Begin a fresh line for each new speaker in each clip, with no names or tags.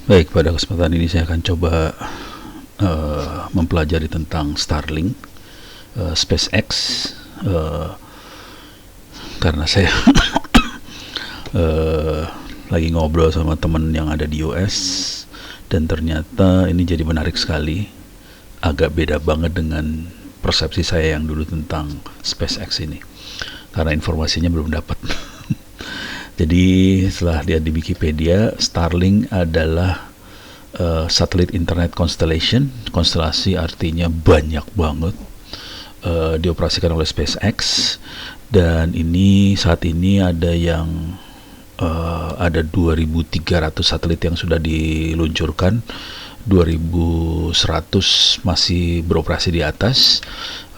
Baik, pada kesempatan ini saya akan coba mempelajari tentang Starlink, SpaceX, uh, karena saya uh, lagi ngobrol sama teman yang ada di US dan ternyata ini jadi menarik sekali, agak beda banget dengan persepsi saya yang dulu tentang SpaceX ini, karena informasinya belum dapat. Jadi setelah lihat di Wikipedia, Starlink adalah satelit internet constellation. Konstelasi artinya banyak banget. Dioperasikan oleh SpaceX, dan ini saat ini ada yang ada 2.300 satelit yang sudah diluncurkan, 2.100 masih beroperasi di atas.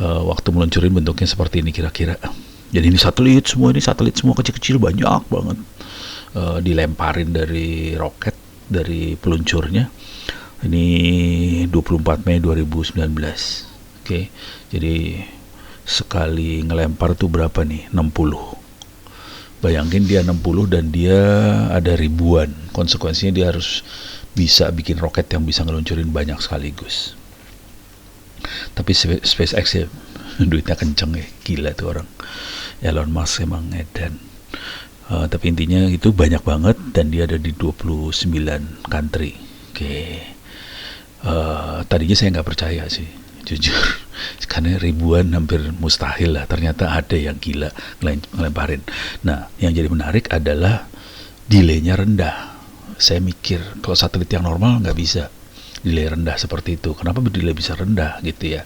Waktu meluncurin bentuknya seperti ini kira-kira. Jadi ini satelit semua kecil-kecil, banyak banget, dilemparin dari roket, dari peluncurnya. Ini 24 Mei 2019. Oke, jadi sekali ngelempar tuh berapa nih? 60. Bayangin dia 60 dan dia ada ribuan. Konsekuensinya dia harus bisa bikin roket yang bisa ngeluncurin banyak sekaligus. Tapi SpaceX ya duitnya kenceng ya, gila tuh orang. Elon Musk emang edan. Tapi intinya itu banyak banget dan dia ada di 29 country. Oke. Tadinya saya nggak percaya sih, jujur. Karena ribuan hampir mustahil lah. Ternyata ada yang gila ngelemparin. Nah, yang jadi menarik adalah delay-nya rendah. Saya mikir kalau satelit yang normal nggak bisa delay rendah seperti itu. Kenapa delay bisa rendah gitu ya?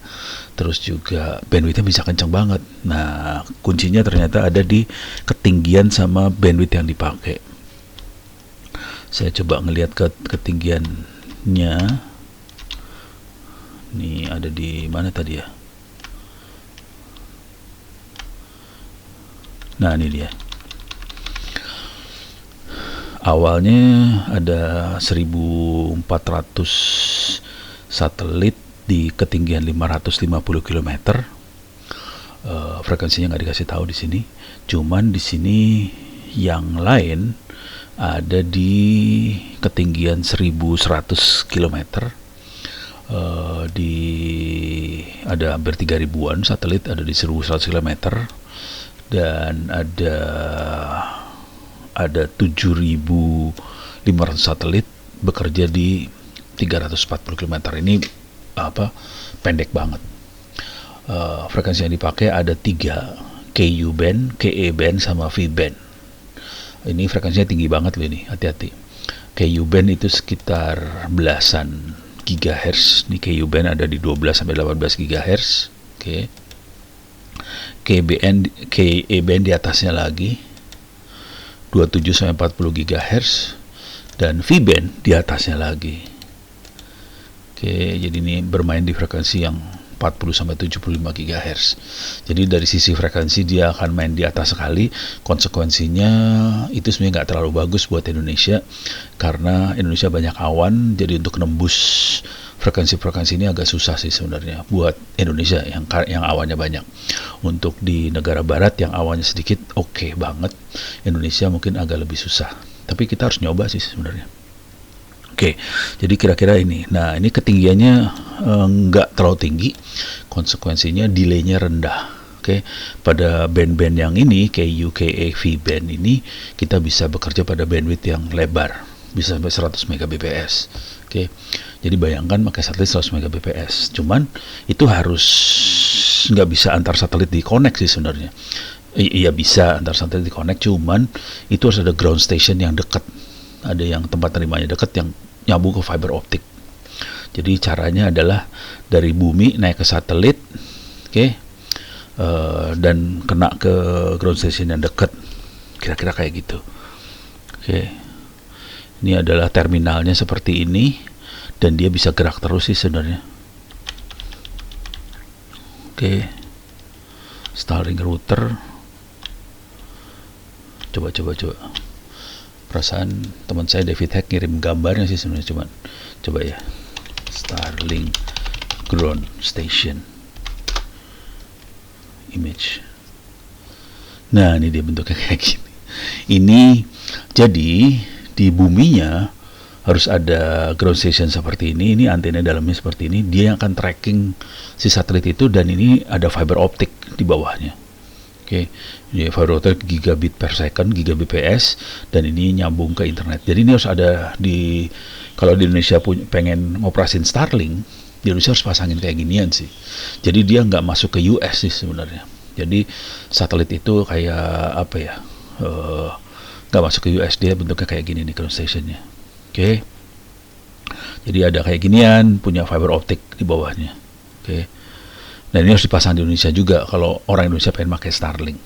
Terus juga bandwidth-nya bisa kencang banget. Nah, kuncinya ternyata ada di ketinggian sama bandwidth yang dipakai. Saya coba ngelihat ke ketinggiannya. Ini ada di mana tadi ya? Nah, ini dia. Awalnya ada 1.400 satelit di ketinggian 550 km. Frekuensinya nggak dikasih tahu di sini. Cuman di sini yang lain ada di ketinggian 1.100 km. Ada hampir 3.000-an satelit ada di 1.100 km, dan ada 7.500 satelit bekerja di 340 km. Ini pendek banget. Frekuensi yang dipakai ada 3, Ku band, Ke band, sama V band. Ini frekuensinya tinggi banget loh ini, hati-hati. Ku band itu sekitar belasan gigahertz. Di Ku band ada di 12 sampai 18 gigahertz. Oke. Ke band di atasnya lagi 27 sampai 40 gigahertz, dan V band di atasnya lagi. Oke, jadi ini bermain di frekuensi yang 40 sampai 75 GHz. Jadi dari sisi frekuensi dia akan main di atas sekali. Konsekuensinya itu sebenarnya nggak terlalu bagus buat Indonesia, karena Indonesia banyak awan. Jadi untuk nembus frekuensi-frekuensi ini agak susah sih sebenarnya buat Indonesia yang awannya banyak. Untuk di negara barat yang awannya sedikit oke banget. Indonesia mungkin agak lebih susah. Tapi kita harus nyoba sih sebenarnya. Oke, jadi kira-kira ini. Nah, ini ketinggiannya nggak terlalu tinggi, konsekuensinya delaynya rendah. Oke, pada band-band yang ini, Ku, Ke, V band ini, kita bisa bekerja pada bandwidth yang lebar, bisa sampai 100 Mbps. Oke, jadi bayangkan pakai satelit 100 Mbps. Cuman itu harus nggak bisa antar satelit di-connect sih sebenarnya. Iya bisa antar satelit di-connect, cuman itu harus ada ground station yang dekat. Ada yang tempat terimanya dekat yang nyambung ke fiber optik. Jadi caranya adalah dari bumi naik ke satelit, dan kena ke ground station yang dekat. Kira-kira kayak gitu. Ini adalah terminalnya seperti ini, dan dia bisa gerak terus sih sebenarnya. Starlink router. Coba. Perasaan teman saya David Hack ngirim gambarnya sih sebenarnya, cuman coba ya. Starlink ground station image. Nah, ini dia bentuknya kayak gini. Ini jadi di buminya harus ada ground station seperti ini antena dalamnya seperti ini, dia yang akan tracking si satelit itu, dan ini ada fiber optic di bawahnya. Oke, jadi fiber optic gigabit per second, gigabps, dan ini nyambung ke internet. Jadi ini harus ada kalau di Indonesia pengen ngoperasin Starlink, di Indonesia harus pasangin kayak ginian sih. Jadi dia nggak masuk ke US sih sebenarnya. Jadi satelit itu kayak apa ya? Nggak masuk ke US, dia bentuknya kayak gini nih ground stationnya. Oke. Jadi ada kayak ginian, punya fiber optic di bawahnya. Oke. Dan ini harus dipasang di Indonesia juga kalau orang Indonesia pengen pakai Starlink.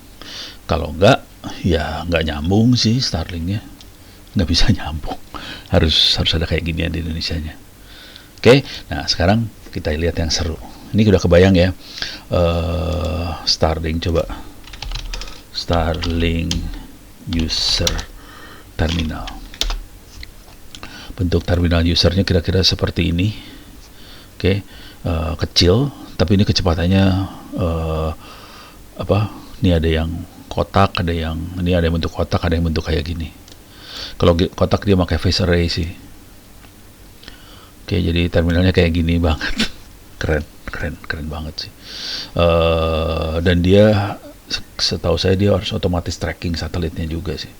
Kalau enggak, ya nggak nyambung sih Starlinknya. Nggak bisa nyambung. Harus ada kayak ginian di Indonesianya. Oke, nah sekarang kita lihat yang seru. Ini udah kebayang ya. Starlink, coba. Starlink user terminal. Bentuk terminal usernya kira-kira seperti ini. Oke, kecil, tapi ini kecepatannya ini ada yang kotak, ini ada yang bentuk kotak, ada yang bentuk kayak gini. Kalau kotak dia pakai phase array sih. Oke, jadi terminalnya kayak gini banget. keren banget sih. Dan dia, setahu saya dia harus otomatis tracking satelitnya juga sih.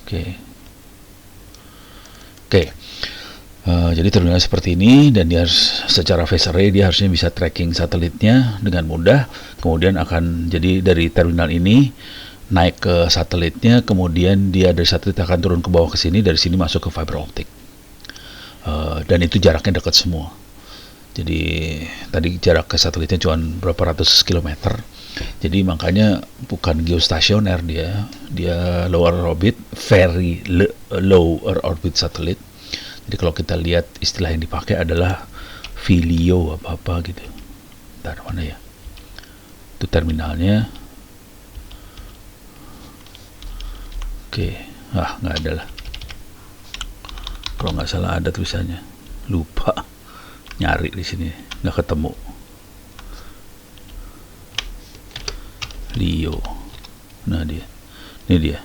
Oke. Jadi terminal seperti ini, dan dia harus secara phase array, dia harusnya bisa tracking satelitnya dengan mudah. Kemudian jadi dari terminal ini naik ke satelitnya, kemudian dia dari satelit akan turun ke bawah ke sini, dari sini masuk ke fiber optic. Dan itu jaraknya dekat semua. Jadi tadi jarak ke satelitnya cuma berapa ratus kilometer. Jadi makanya bukan geostasioner, dia lower orbit, very lower orbit satelit. Jadi kalau kita lihat istilah yang dipakai adalah VLEO apa gitu. Bentar, mana ya? Itu terminalnya. Oke, nggak ada lah. Kalau nggak salah ada tulisannya, lupa nyari di sini, nggak ketemu. LEO, nah ini dia,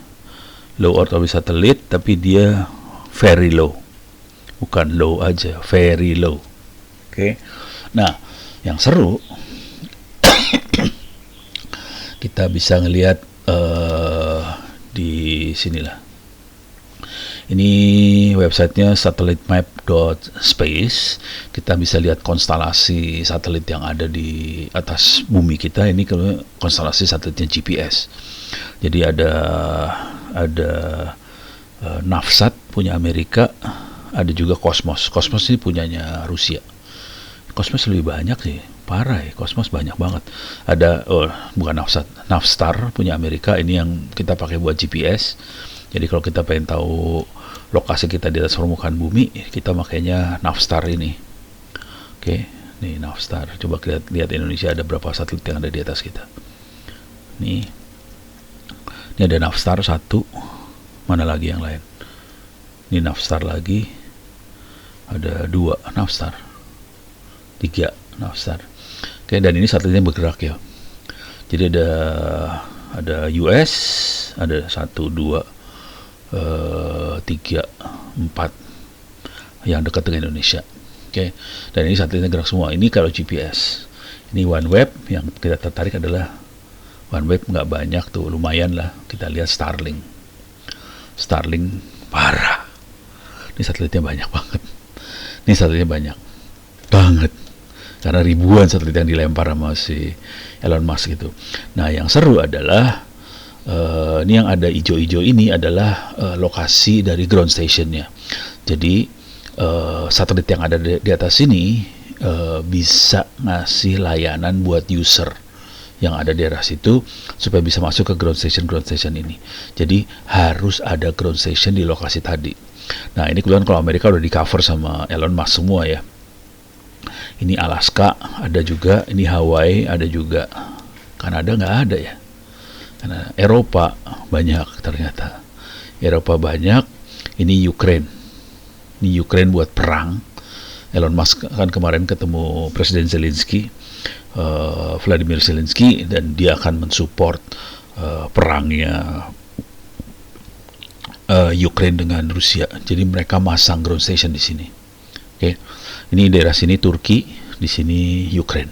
low Earth orbit satellite, tapi dia very low, bukan low aja, very low. Oke. Nah, yang seru kita bisa ngelihat di sinilah. Ini websitenya satellitmap.space. Kita bisa lihat konstelasi satelit yang ada di atas bumi kita. Ini konstelasi satelitnya GPS. Jadi ada Navsat punya Amerika, ada juga Cosmos. Cosmos ini punyanya Rusia. Cosmos lebih banyak sih, parah ya. Cosmos banyak banget. Ada bukan Navsat, Navstar punya Amerika. Ini yang kita pakai buat GPS. Jadi kalau kita pengen tahu lokasi kita di atas permukaan bumi, kita makanya Navstar ini. Oke, nih Navstar. Coba lihat Indonesia ada berapa satelit yang ada di atas kita. Ini ada Navstar 1. Mana lagi yang lain? Ini Navstar lagi. Ada 2 Navstar. 3 Navstar. Oke, dan ini satelitnya bergerak ya. Jadi ada US, ada 1, 2, 3, 4 yang dekat dengan Indonesia. Oke. Dan ini satelitnya gerak semua. Ini kalau GPS. Ini OneWeb. Yang kita tertarik adalah OneWeb, nggak banyak tuh, lumayan lah. Kita lihat Starlink parah. Ini satelitnya banyak banget. Ini satelitnya banyak banget. Karena ribuan satelit yang dilempar sama si Elon Musk gitu. Nah, yang seru adalah ini yang ada hijau-hijau ini adalah lokasi dari ground stationnya. Jadi satelit yang ada di atas ini bisa ngasih layanan buat user yang ada di daerah situ supaya bisa masuk ke ground station ini. Jadi harus ada ground station di lokasi tadi. Nah, ini kebetulan kalau Amerika udah di cover sama Elon Musk semua ya. Ini Alaska ada juga, ini Hawaii ada juga. Kanada nggak ada ya. Karena Eropa banyak ternyata. Eropa banyak. Ini Ukraine. Ini Ukraine buat perang. Elon Musk kan kemarin ketemu Presiden Zelensky, Vladimir Zelensky, dan dia akan mensupport perangnya Ukraine dengan Rusia. Jadi mereka masang ground station di sini. Oke, ini daerah sini Turki, di sini Ukraine.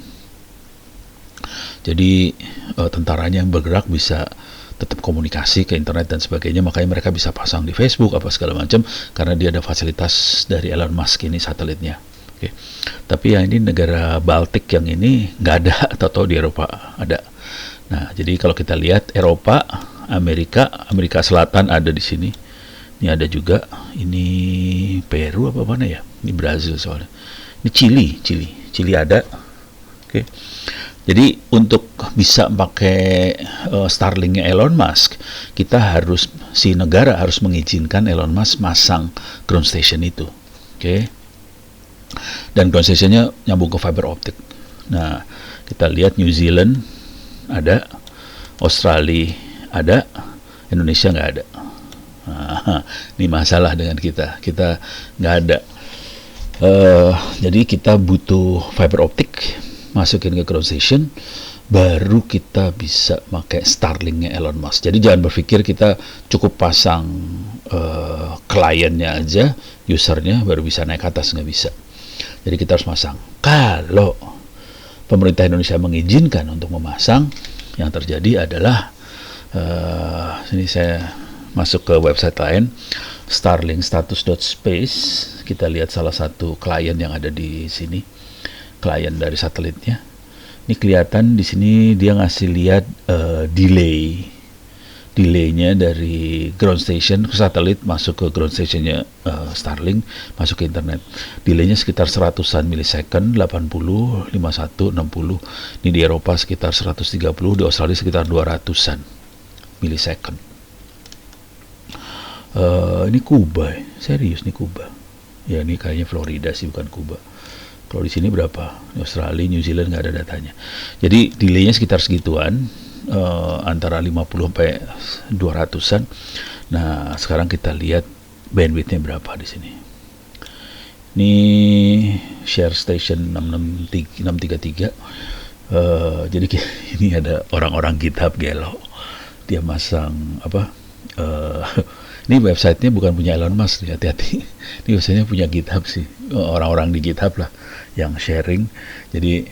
Jadi tentaranya yang bergerak bisa tetap komunikasi ke internet dan sebagainya, makanya mereka bisa pasang di Facebook apa segala macam karena dia ada fasilitas dari Elon Musk ini satelitnya. Oke. Tapi yang ini negara Baltik yang ini nggak ada, atau di Eropa ada. Nah, jadi kalau kita lihat Eropa, Amerika Selatan ada di sini. Ini ada juga, ini Peru apa mana ya? Ini Brazil soalnya. Ini Chili ada. Oke. Jadi untuk bisa pakai Starlink-nya Elon Musk, si negara harus mengizinkan Elon Musk masang ground station itu. Oke. Dan ground stationnya nyambung ke fiber optic. Nah, kita lihat New Zealand ada, Australia ada, Indonesia nggak ada. Nah, ini masalah dengan kita nggak ada. Jadi kita butuh fiber optic, masukin ke ground station, baru kita bisa pakai Starlink-nya Elon Musk. Jadi jangan berpikir kita cukup pasang kliennya aja, usernya baru bisa naik ke atas, nggak bisa. Jadi kita harus masang. Kalau pemerintah Indonesia mengizinkan untuk memasang, yang terjadi adalah ini saya masuk ke website lain, starlinkstatus.space. Kita lihat salah satu klien yang ada di sini, klien dari satelitnya. Ini kelihatan di sini dia ngasih lihat delaynya dari ground station ke satelit masuk ke ground stationnya Starlink, masuk ke internet. Delaynya sekitar 100-an milisecond, 80, 51, 60. Ini di Eropa sekitar 130, di Australia sekitar 200-an milisecond. Ini Kuba, serius nih Kuba. Ya ini kayaknya Florida sih, bukan Kuba. Kalau di sini berapa? Australia, New Zealand nggak ada datanya. Jadi delaynya sekitar segituan, antara 50 sampai 200-an. Nah, sekarang kita lihat bandwidthnya berapa di sini. Ini share station 633. Jadi ini ada orang-orang GitHub gelo. Dia masang apa? Ini websitenya bukan punya Elon Musk, hati-hati. Ini websitenya punya GitHub sih, orang-orang di GitHub lah yang sharing. Jadi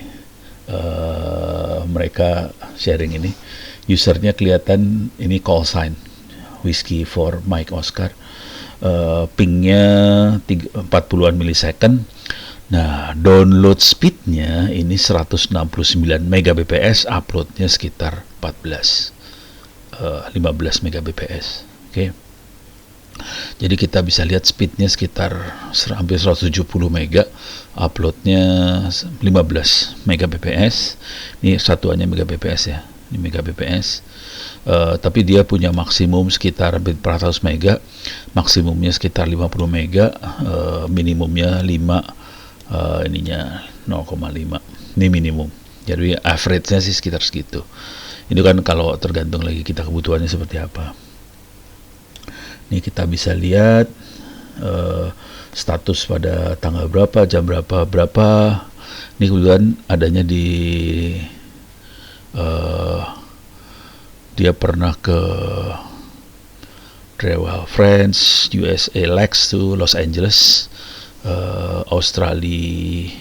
mereka sharing ini, usernya kelihatan ini call sign Whiskey for Mike Oscar, pingnya 40-an milisecond. Nah, download speednya ini 169 Mbps, uploadnya sekitar 15 Mbps. Oke. Jadi kita bisa lihat speednya sekitar hampir 170 mega, uploadnya 15 Mbps. Ini satuannya Mbps ya, ini Mbps. Tapi dia punya maksimum sekitar 400 mega, maksimumnya sekitar 50 mega, minimumnya 5, ininya 0,5. Ini minimum. Jadi average-nya sih sekitar segitu. Ini kan kalau tergantung lagi kita kebutuhannya seperti apa. Ini kita bisa lihat status pada tanggal berapa, jam berapa. Ini kebetulan adanya di dia pernah ke Travel France, USA Lex to Los Angeles, Australia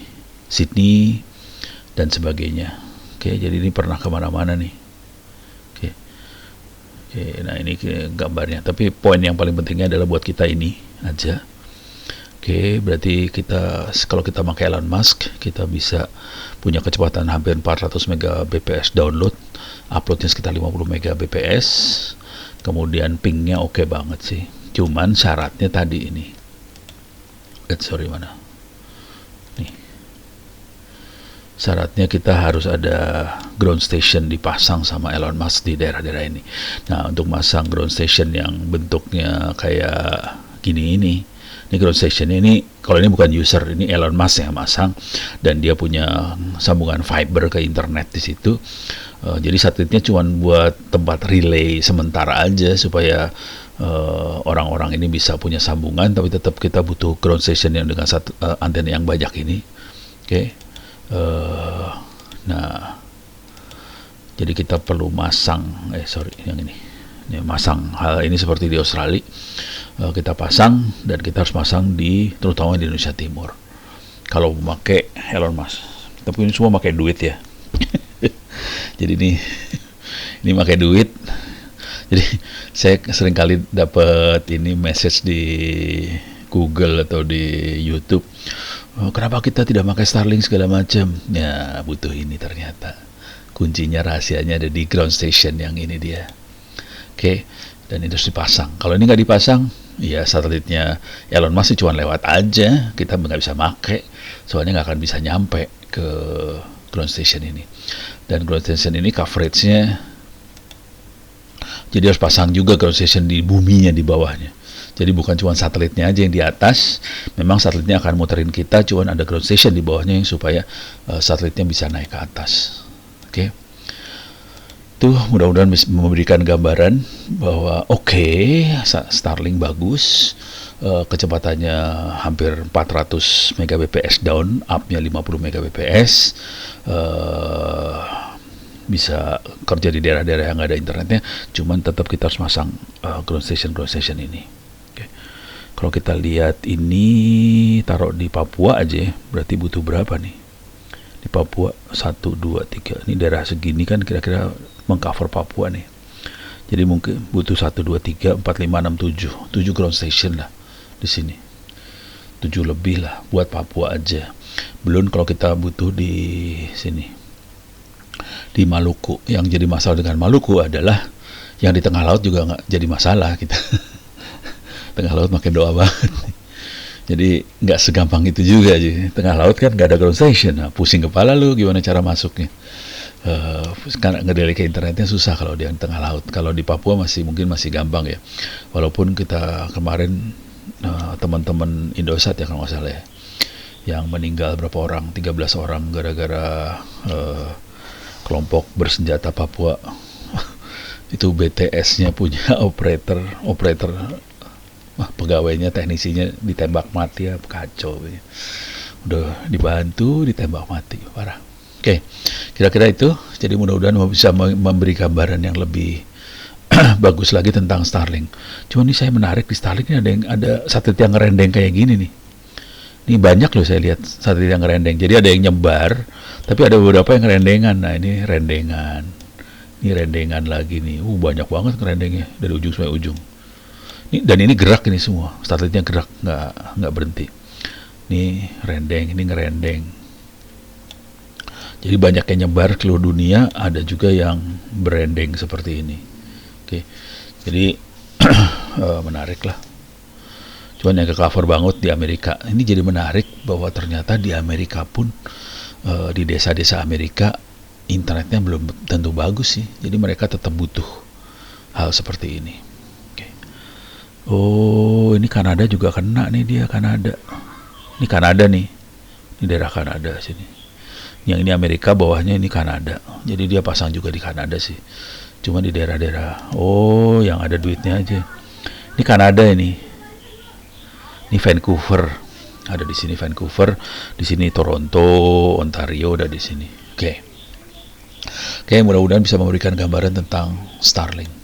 Sydney dan sebagainya. Oke, jadi ini pernah kemana-mana nih. Oke, nah ini gambarnya. Tapi poin yang paling pentingnya adalah buat kita ini aja. Oke, berarti kalau kita pakai Elon Musk, kita bisa punya kecepatan hampir 400 Mbps download, uploadnya sekitar 50 Mbps, kemudian pingnya oke banget sih. Cuman syaratnya tadi ini. Mana? Nih. Syaratnya kita harus ada ground station dipasang sama Elon Musk di daerah-daerah ini. Nah, untuk masang ground station yang bentuknya kayak gini ini ground station ini, kalau ini bukan user, ini Elon Musk yang masang, dan dia punya sambungan fiber ke internet di situ. Jadi satelitnya cuma buat tempat relay sementara aja supaya orang-orang ini bisa punya sambungan, tapi tetap kita butuh ground station yang dengan antena yang banyak ini. Oke. Nah, jadi kita perlu masang, yang ini. Ya, masang hal ini seperti di Australia, kita pasang, dan kita harus pasang terutama di Indonesia Timur. Kalau memakai Elon Musk, tapi ini semua pakai duit ya. Jadi ini pakai duit. Jadi saya sering kali dapat ini message di Google atau di YouTube, kenapa kita tidak pakai Starlink segala macam? Ya butuh ini ternyata. Kuncinya, rahasianya ada di ground station yang ini dia. Oke, dan itu harus dipasang. Kalau ini nggak dipasang, ya satelitnya Elon Musk cuma lewat aja, kita nggak bisa pakai, soalnya nggak akan bisa nyampe ke ground station ini. Dan ground station ini coveragenya, jadi harus pasang juga ground station di buminya, di bawahnya. Jadi bukan cuma satelitnya aja yang di atas, memang satelitnya akan muterin kita, cuma ada ground station di bawahnya supaya satelitnya bisa naik ke atas. Oke. Itu mudah-mudahan memberikan gambaran bahwa Starlink bagus, kecepatannya hampir 400 Mbps down, up-nya 50 Mbps, bisa kerja di daerah-daerah yang nggak ada internetnya, cuman tetap kita harus masang ground station ini. Okay. Kalau kita lihat ini taruh di Papua aja, berarti butuh berapa nih? Di Papua 1, 2, 3, ini daerah segini kan kira-kira mengcover Papua nih. Jadi mungkin butuh 1, 2, 3, 4, 5, 6, 7 ground station lah di sini. 7 lebih lah buat Papua aja. Belum kalau kita butuh di sini, di Maluku. Yang jadi masalah dengan Maluku adalah yang di tengah laut juga nggak jadi masalah kita. Tengah laut makin doa banget. Jadi nggak segampang itu juga sih. Tengah laut kan nggak ada ground station. Nah, pusing kepala lu gimana cara masuknya. Karena ngedelay ke internetnya susah kalau di tengah laut. Kalau di Papua mungkin masih gampang ya. Walaupun kita kemarin teman-teman Indosat ya kalau nggak salah ya, yang meninggal berapa orang, 13 orang gara-gara kelompok bersenjata Papua. Itu BTS-nya punya operator pegawainya, teknisinya ditembak mati ya, kacau. Udah dibantu ditembak mati, parah. Oke, kira-kira itu. Jadi mudah-mudahan bisa memberi gambaran yang lebih bagus lagi tentang Starlink. Cuma ini saya menarik di Starlink ini ada satelit yang ngerendeng kayak gini nih. Ini banyak loh saya lihat satelit yang ngerendeng. Jadi ada yang nyebar, tapi ada beberapa yang ngerendengan. Nah ini rendengan. Ini rendengan lagi nih. Banyak banget ngerendengnya dari ujung sampai ujung. Dan ini gerak ini semua. Satelitnya gerak, nggak berhenti. Ini rendeng, ini ngerendeng. Jadi banyak yang nyebar ke seluruh dunia, ada juga yang berendeng seperti ini. Oke. Jadi menarik lah. Cuman yang ke-cover banget di Amerika. Ini jadi menarik bahwa ternyata di Amerika pun, di desa-desa Amerika, internetnya belum tentu bagus sih. Jadi mereka tetap butuh hal seperti ini. Oke. Oh, ini Kanada juga kena nih dia, Kanada. Ini Kanada nih. Ini daerah Kanada sini. Yang ini Amerika, bawahnya ini Kanada. Jadi dia pasang juga di Kanada sih. Cuma di daerah-daerah. Oh, yang ada duitnya aja. Ini Kanada ini. Ini Vancouver. Ada di sini Vancouver, di sini Toronto, Ontario ada di sini. Oke, mudah-mudahan bisa memberikan gambaran tentang Starlink.